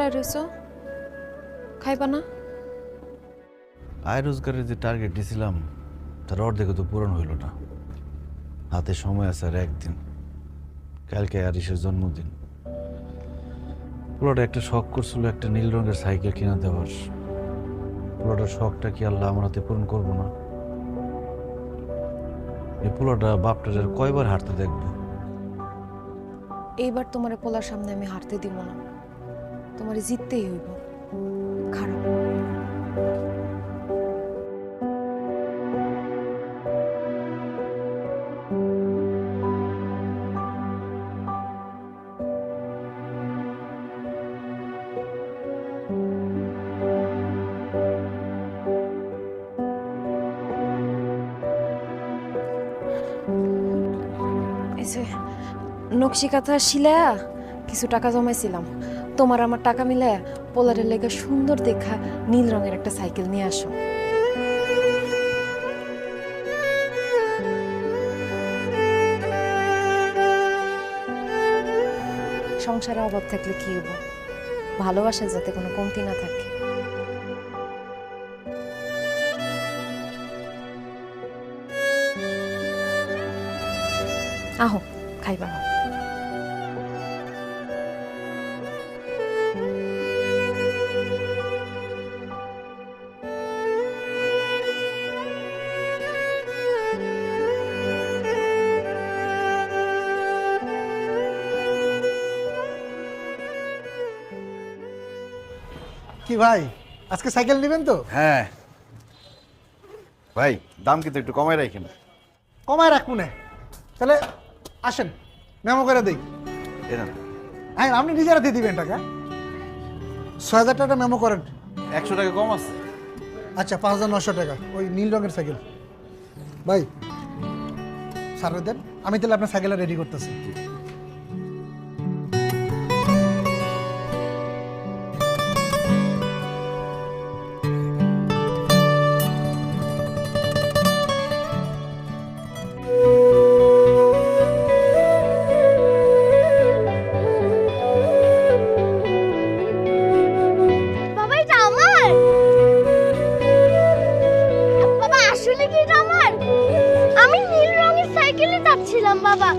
দাঁড়ায় রইছ? খাইবা না? আয় রোজগারের যে টার্গেট দিয়েছিলাম তার অর্ধেকও তো পূরণ হইল না। হাতে সময় আছে আর একদিন, কালকে আরিসের জন্মদিন। পুরোটা একটা শখ করছিল একটা নীল রঙের সাইকেল কিনা দেওয়ার। পুরোটা শখটা কি আল্লাহ আমার হাতে পূরণ করবো না? এই পুরোটা বাপটার আর কয়বার হাঁটতে দেখবো? এইবার তোমার পোলার সামনে আমি হারতে দিব না, তোমার জিততেই হইব। খারাপ নকশি কাঁথা শিলায়া কিছু টাকা জমাইছিলাম, তোমার আমার টাকা মিলায়া পোলারের লেগে সুন্দর দেখা নীল রঙের একটা সাইকেল নিয়ে আসো। সংসারে অভাব থাকলে কি হবো, ভালোবাসার যাতে কোনো কমতি না থাকে। আহো খাইবা। কি ভাই, আজকে সাইকেল নেবেন তো? হ্যাঁ ভাই, দাম কিন্তু একটু কমাই রাখেন। কমায় রাখবো না, তাহলে আসেন মেমো করে দিই। হ্যাঁ, আপনি নিজেরা দিয়ে দিবেন টাকা। ৬,০০০ টাকা মেমো করেন। 100 টাকা কম আছে। আচ্ছা, ৫,৯০০ টাকা ওই নীল রঙের সাইকেল। ভাই সার দেন, আমি তাহলে আপনার সাইকেলটা রেডি করতেছি। বাবা,